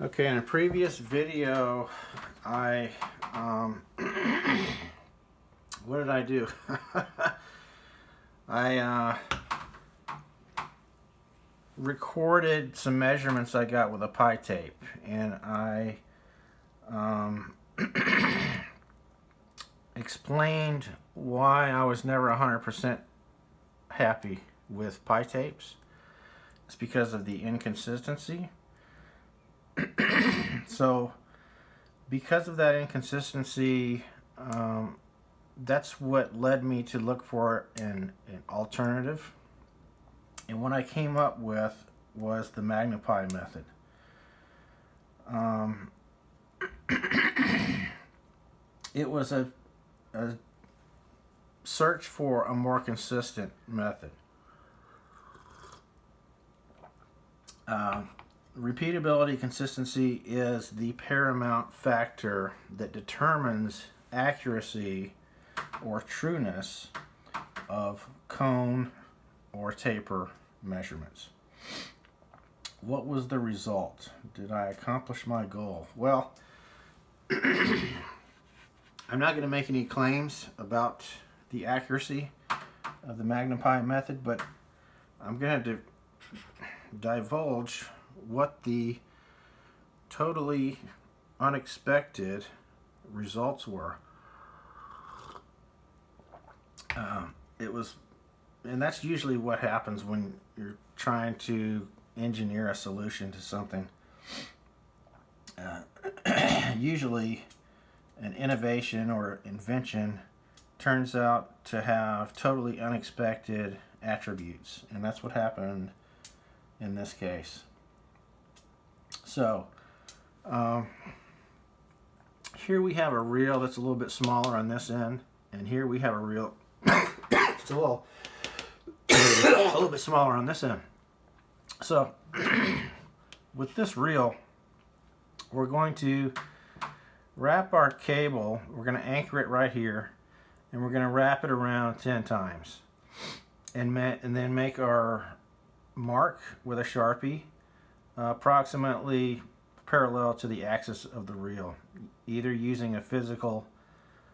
Okay, in a previous video, I, what did I do? I recorded some measurements I got with a pi tape, and I explained why I was never 100% happy with pi tapes. It's because of the inconsistency. So, because of that inconsistency, that's what led me to look for an alternative. And what I came up with was the Magni Pi method. It was a search for a more consistent method. Repeatability, consistency is the paramount factor that determines accuracy or trueness of cone or taper measurements. What was the result? Did I accomplish my goal? Well, I'm not going to make any claims about the accuracy of the Magni Pi method, but I'm going to divulge what the totally unexpected results were. And that's usually what happens when you're trying to engineer a solution to something. Usually an innovation or invention turns out to have totally unexpected attributes, and that's what happened in this case. So here we have a reel that's a little bit smaller on this end, and here we have a reel it's a little bit smaller on this end. So with this reel, we're going to wrap our cable, we're going to anchor it right here, and we're going to wrap it around 10 times, and then make our mark with a Sharpie approximately parallel to the axis of the reel, either using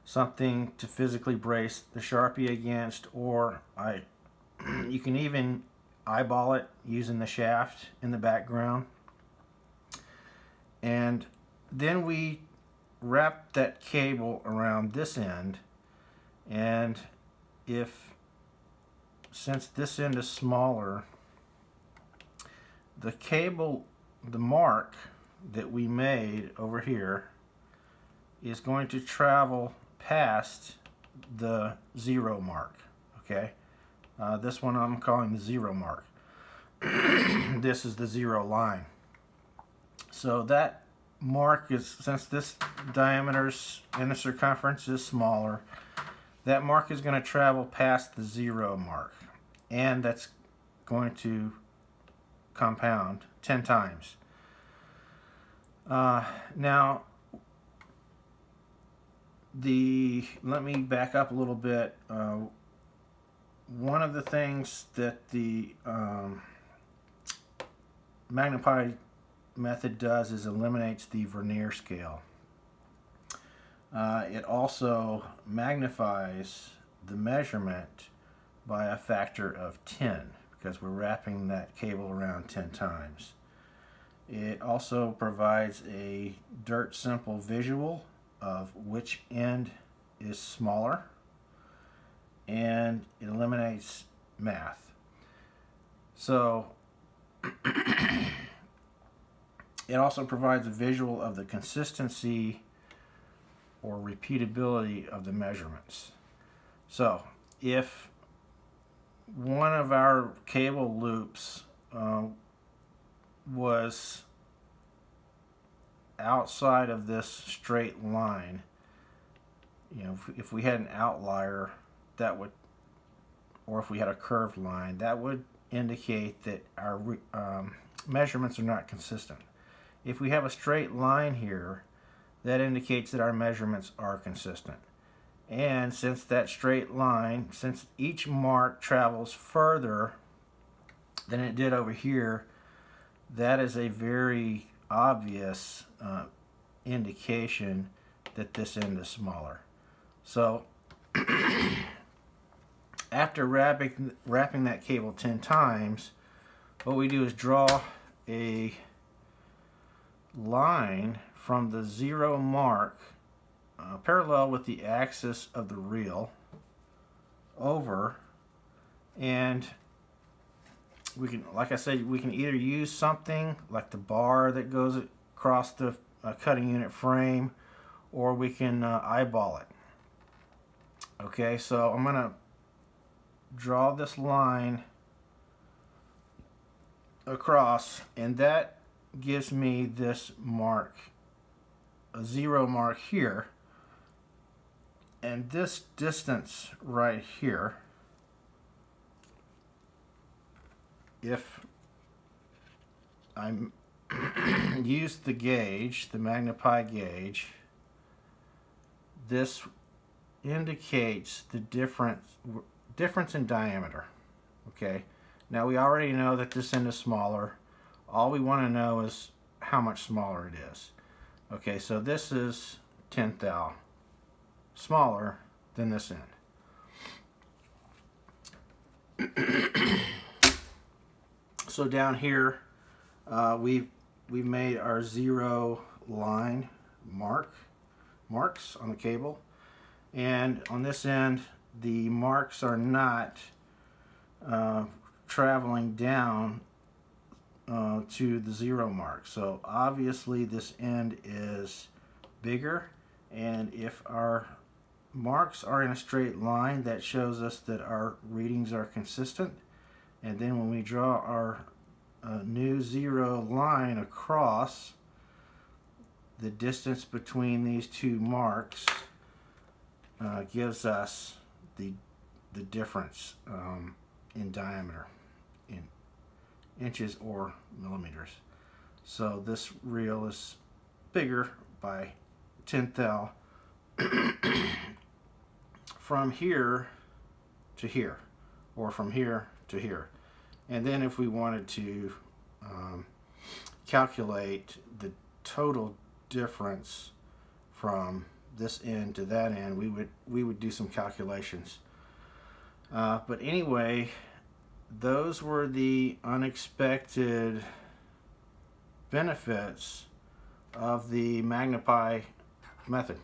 something to physically brace the Sharpie against, or you can even eyeball it using the shaft in the background. And then we wrap that cable around this end, and since this end is smaller, the cable, the mark that we made over here is going to travel past the 0 mark. Okay, this one I'm calling the 0 mark. This is the 0 line. So that mark is, since this diameter and the circumference is smaller, that mark is going to travel past the 0 mark, and that's going to compound 10 times. Now, let me back up a little bit. One of the things that the Magni Pi method does is eliminates the vernier scale. It also magnifies the measurement by a factor of 10 because we're wrapping that cable around 10 times. It also provides a dirt simple visual of which end is smaller, and it eliminates math. So it also provides a visual of the consistency or repeatability of the measurements. So if one of our cable loops was outside of this straight line, if we had an outlier, that would, or if we had a curved line, that would indicate that our measurements are not consistent. If we have a straight line here, that indicates that our measurements are consistent. And since that straight line, since each mark travels further than it did over here, that is a very obvious indication that this end is smaller. So after wrapping that cable 10 times, what we do is draw a line from the 0 mark parallel with the axis of the reel over, and we can, like I said, we can either use something like the bar that goes across the cutting unit frame, or we can eyeball it. Okay, so I'm going to draw this line across, and that gives me this mark, a 0 mark here, and this distance right here, if I use the gauge, the Magni Pi gauge, this indicates the difference in diameter. Okay, now we already know that this end is smaller. All we want to know is how much smaller it is. Okay, so this is 10th thou smaller than this end. So down here we've made our 0 line marks on the cable, and on this end the marks are not traveling down to the 0 mark. So obviously this end is bigger, and if our marks are in a straight line, that shows us that our readings are consistent. And then when we draw our new 0 line across, the distance between these two marks gives us the difference in diameter in inches or millimeters. So this reel is bigger by 10th thou from here to here, or from here to here. And then if we wanted to calculate the total difference from this end to that end, we would do some calculations. But anyway, those were the unexpected benefits of the Magni Pi method.